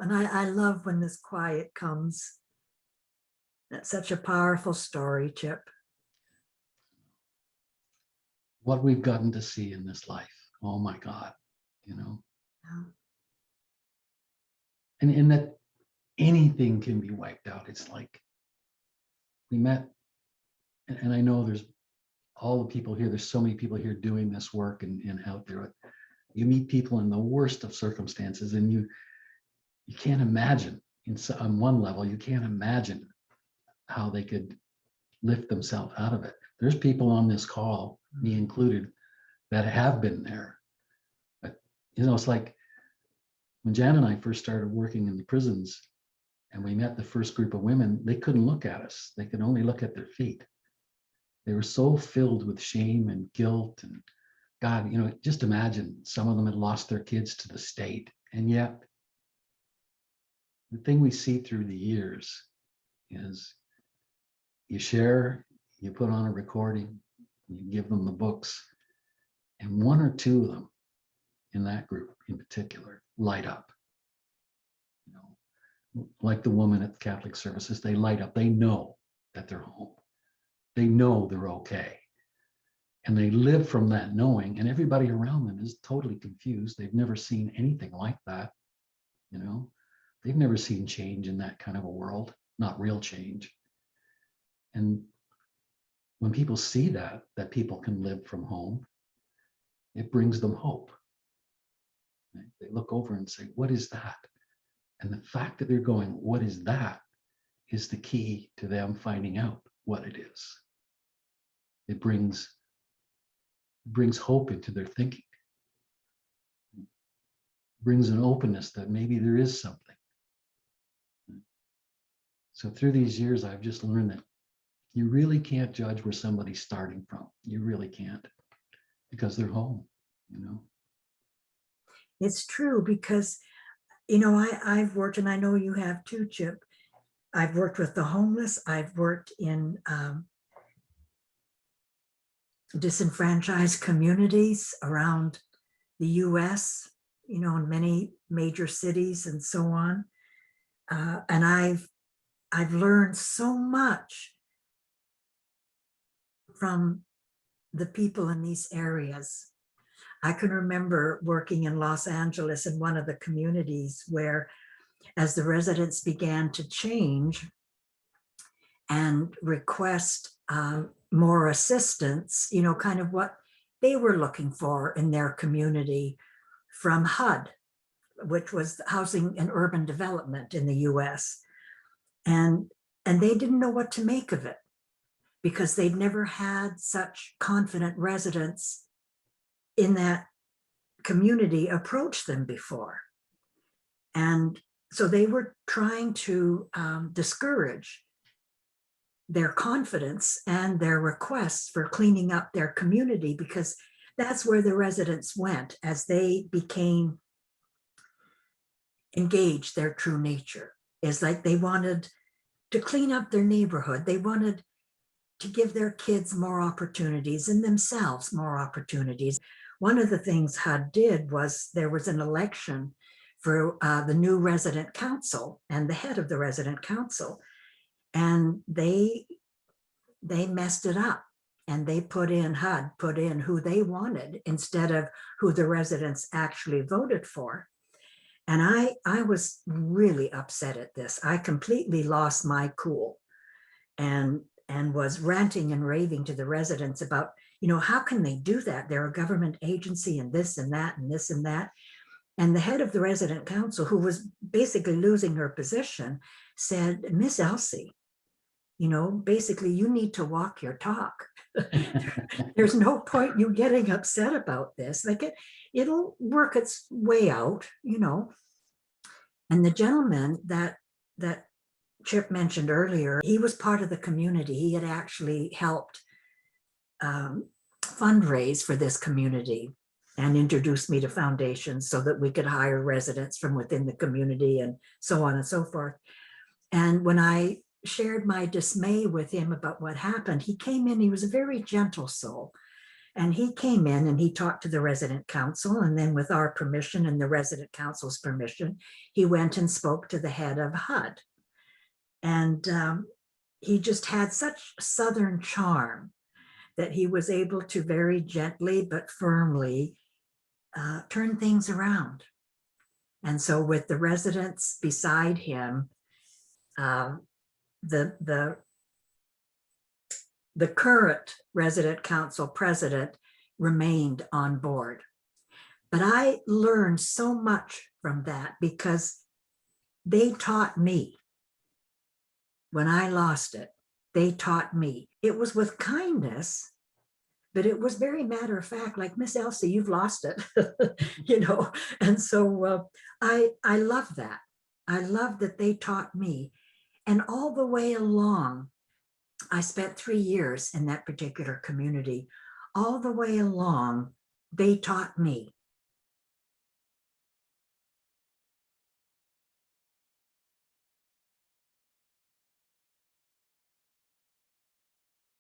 And I love when this quiet comes. That's such a powerful story, Chip. What we've gotten to see in this life. Oh my God, Yeah. and that anything can be wiped out. It's like we met, and I know there's all the people here, there's so many people here doing this work and out there. You meet people in the worst of circumstances, and you can't imagine, on one level, you can't imagine how they could lift themselves out of it. There's people on this call, me included, that have been there. But it's like when Jan and I first started working in the prisons and we met the first group of women, they couldn't look at us. They could only look at their feet. They were so filled with shame and guilt and God, just imagine some of them had lost their kids to the state. And yet the thing we see through the years is you share, you put on a recording, you give them the books, and one or two of them in that group in particular light up. Like the woman at the Catholic services, they light up. They know that they're home. They know they're okay. And they live from that knowing, and everybody around them is totally confused. They've never seen anything like that. They've never seen change in that kind of a world, not real change. And when people see that people can live from home, it brings them hope. They look over and say, what is that? And the fact that they're going, what is that, is the key to them finding out what it is. It brings hope into their thinking. It brings an openness that maybe there is something. So through these years, I've just learned that you really can't judge where somebody's starting from. You really can't, because they're home, It's true because, I've worked, and I know you have too, Chip. I've worked with the homeless. I've worked in disenfranchised communities around the US, in many major cities and so on. And I've learned so much from the people in these areas. I can remember working in Los Angeles in one of the communities where, as the residents began to change and request more assistance, kind of what they were looking for in their community from HUD, which was Housing and Urban Development in the US. And they didn't know what to make of it because they'd never had such confident residents in that community approach them before. And so they were trying to discourage their confidence and their requests for cleaning up their community, because that's where the residents went as they became engaged. Their true nature is like they wanted to clean up their neighborhood. They wanted to give their kids more opportunities and themselves more opportunities. One of the things HUD did was there was an election for the new resident council and the head of the resident council. And they messed it up, and they HUD put in who they wanted instead of who the residents actually voted for. And I was really upset at this. I completely lost my cool and was ranting and raving to the residents about, how can they do that? They're a government agency and this and that and this and that. And the head of the resident council, who was basically losing her position, said, Miss Elsie, basically you need to walk your talk. There's no point you getting upset about this. Like it'll work its way out, And the gentleman that Chip mentioned earlier, he was part of the community. He had actually helped fundraise for this community and introduced me to foundations so that we could hire residents from within the community and so on and so forth. And when I shared my dismay with him about what happened, he came in, he was a very gentle soul. And he came in and he talked to the resident council, and then with our permission and the resident council's permission, he went and spoke to the head of HUD. And he just had such Southern charm that he was able to very gently but firmly turn things around. And so with the residents beside him, the current resident council president remained on board. But I learned so much from that because they taught me. When I lost it, they taught me. It was with kindness, but it was very matter of fact, like, Miss Elsie, you've lost it, you know. And so I love that. I love that they taught me. And all the way along, I spent 3 years in that particular community. All the way along, they taught me.